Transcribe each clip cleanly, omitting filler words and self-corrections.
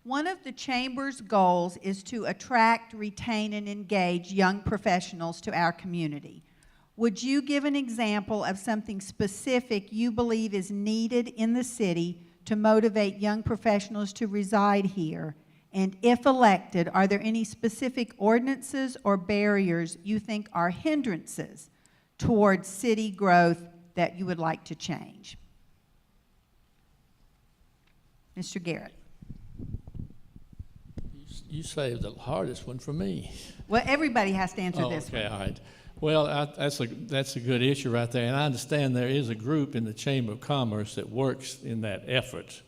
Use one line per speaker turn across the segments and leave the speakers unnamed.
One of the Chamber's goals is to attract, retain, and engage young professionals to our community. Would you give an example of something specific you believe is needed in the city to motivate young professionals to reside here? And if elected, are there any specific ordinances or barriers you think are hindrances towards city growth that you would like to change? Mr. Garrett.
You saved the hardest one for me.
Well, everybody has to answer this one.
Okay, all right. Well, that's a good issue right there, and I understand there is a group in the Chamber of Commerce that works in that effort,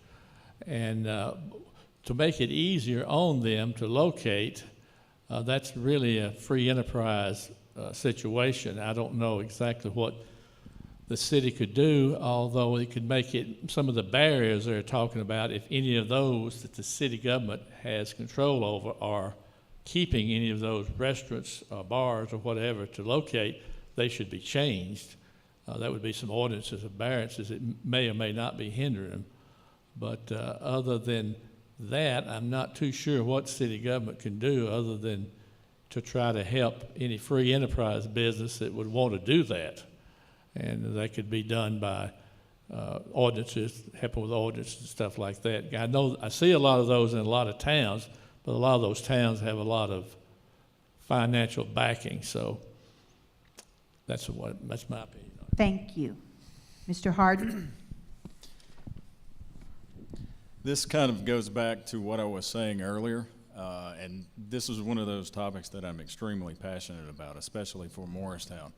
and to make it easier on them to locate, that's really a free enterprise situation. I don't know exactly what the city could do, although it could make it, some of the barriers they're talking about, if any of those that the city government has control over are keeping any of those restaurants or bars or whatever to locate, they should be changed. That would be some ordinances of variances that may or may not be hindering them. But other than that, I'm not too sure what city government can do other than to try to help any free enterprise business that would want to do that. And that could be done by ordinances, helping with ordinances and stuff like that. I know I see a lot of those in a lot of towns, but a lot of those towns have a lot of financial backing. So that's my opinion.
Thank you. Mr. Harden?
This kind of goes back to what I was saying earlier, and this is one of those topics that I'm extremely passionate about, especially for Morristown.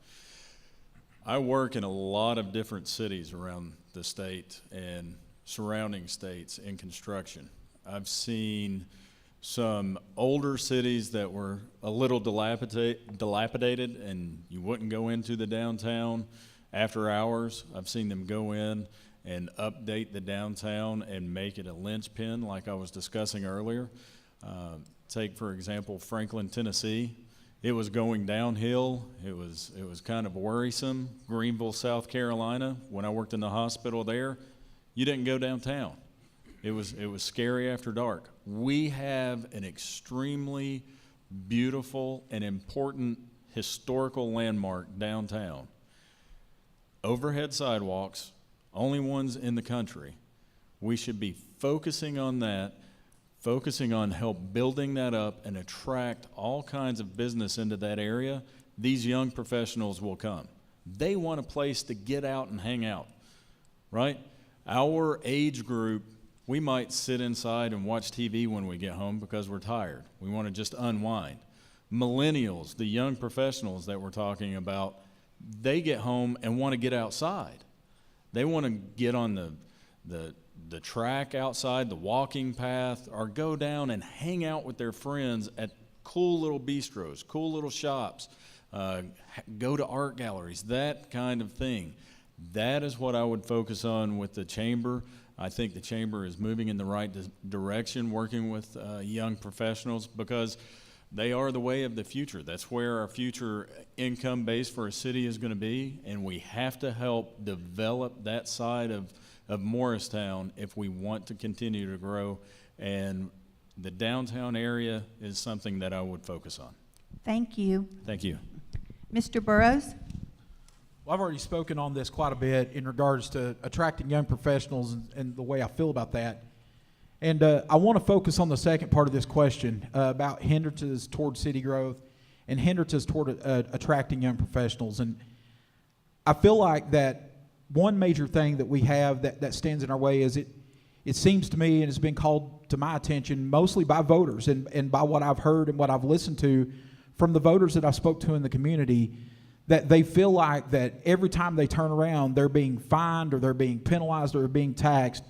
I work in a lot of different cities around the state and surrounding states in construction. I've seen some older cities that were a little dilapidated and you wouldn't go into the downtown after hours. I've seen them go in and update the downtown and make it a linchpin like I was discussing earlier. Take, for example, Franklin, Tennessee. It was going downhill. It was kind of worrisome. Greenville, South Carolina, when I worked in the hospital there, you didn't go downtown. It was scary after dark. We have an extremely beautiful and important historical landmark downtown. Overhead sidewalks, only ones in the country. We should be focusing on that, focusing on help building that up and attract all kinds of business into that area. These young professionals will come. They want a place to get out and hang out, right? Our age group, we might sit inside and watch TV when we get home because we're tired. We want to just unwind. Millennials, the young professionals that we're talking about, they get home and want to get outside. They want to get on the track outside, the walking path, or go down and hang out with their friends at cool little bistros, cool little shops, go to art galleries, that kind of thing. That is what I would focus on with the chamber. I think the chamber is moving in the right direction, working with young professionals, because they are the way of the future. That's where our future income base for a city is going to be, and we have to help develop that side of Morristown if we want to continue to grow. And the downtown area is something that I would focus on.
Thank you.
Thank you.
Mr. Burrows?
Well, I've already spoken on this quite a bit in regards to attracting young professionals and the way I feel about that. And I want to focus on the second part of this question about hindrances toward city growth and hindrances toward attracting young professionals. And I feel like that one major thing that we have that stands in our way is it seems to me, and it's been called to my attention mostly by voters and by what I've heard and what I've listened to from the voters that I spoke to in the community, that they feel like that every time they turn around, they're being fined or they're being penalized or they're being taxed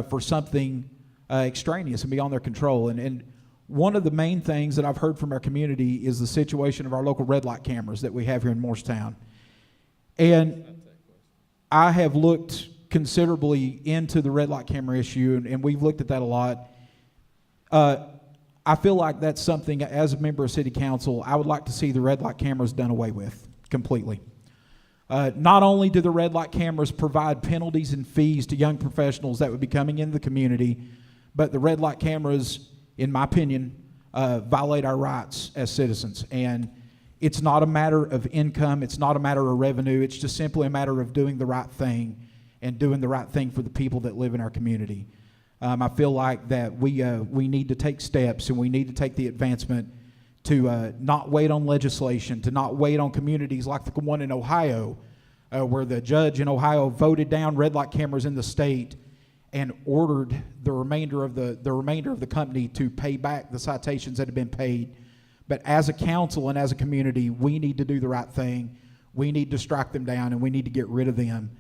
for something extraneous and beyond their control. And one of the main things that I've heard from our community is the situation of our local red light cameras that we have here in Morristown. And I have looked considerably into the red light camera issue, and we've looked at that a lot. I feel like that's something, as a member of City Council, I would like to see the red light cameras done away with completely. Not only do the red light cameras provide penalties and fees to young professionals that would be coming into the community, But the red light cameras, in my opinion, violate our rights as citizens. And it's not a matter of income. It's not a matter of revenue. It's just simply a matter of doing the right thing and doing the right thing for the people that live in our community. I feel like that we need to take steps, and we need to take the advancement to not wait on legislation, to not wait on communities like the one in Ohio, where the judge in Ohio voted down red light cameras in the state and ordered the remainder of the company to pay back the citations that have been paid. But as a council and as a community, we need to do the right thing. We need to strike them down, and we need to get rid of them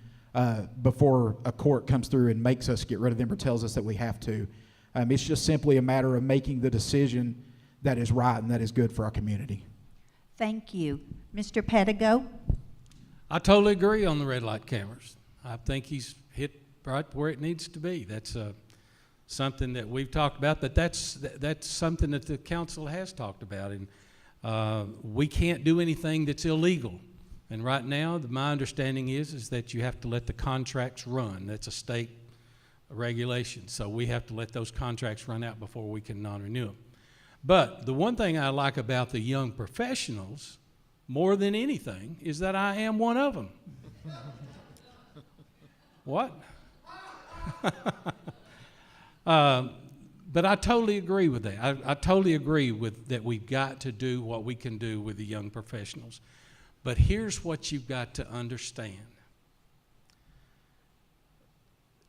before a court comes through and makes us get rid of them or tells us that we have to. It's just simply a matter of making the decision that is right and that is good for our community.
Thank you. Mr. Pedigo?
I totally agree on the red light cameras. I think he's hit right where it needs to be. That's something that we've talked about, but that's something that the council has talked about, and we can't do anything that's illegal. And right now, my understanding is that you have to let the contracts run. That's a state regulation, so we have to let those contracts run out before we can non-renew them. But the one thing I like about the young professionals more than anything is that I am one of them. What? But I totally agree with that. I totally agree with that. We've got to do what we can do with the young professionals. But here's what you've got to understand.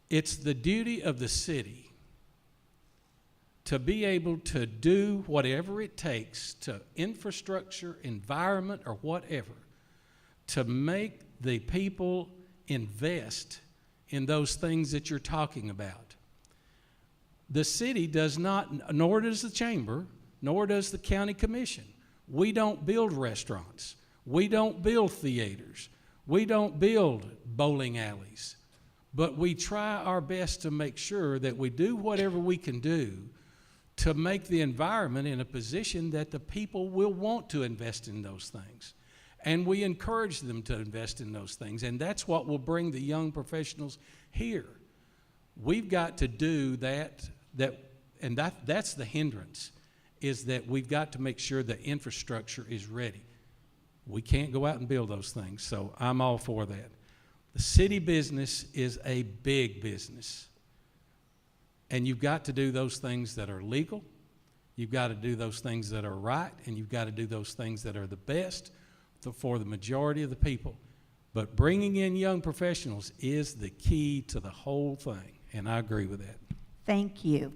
It's the duty of the city to be able to do whatever it takes to infrastructure, environment, or whatever, to make the people invest in those things that you're talking about. The city does not, nor does the chamber, nor does the county commission. We don't build restaurants. We don't build theaters. We don't build bowling alleys. But we try our best to make sure that we do whatever we can do to make the environment in a position that the people will want to invest in those things. And we encourage them to invest in those things. And that's what will bring the young professionals here. We've got to do that's the hindrance, is that we've got to make sure the infrastructure is ready. We can't go out and build those things, so I'm all for that. The city business is a big business. And you've got to do those things that are legal. You've got to do those things that are right, and you've got to do those things that are the best for the majority of the people. But bringing in young professionals is the key to the whole thing, and I agree with that.
Thank you.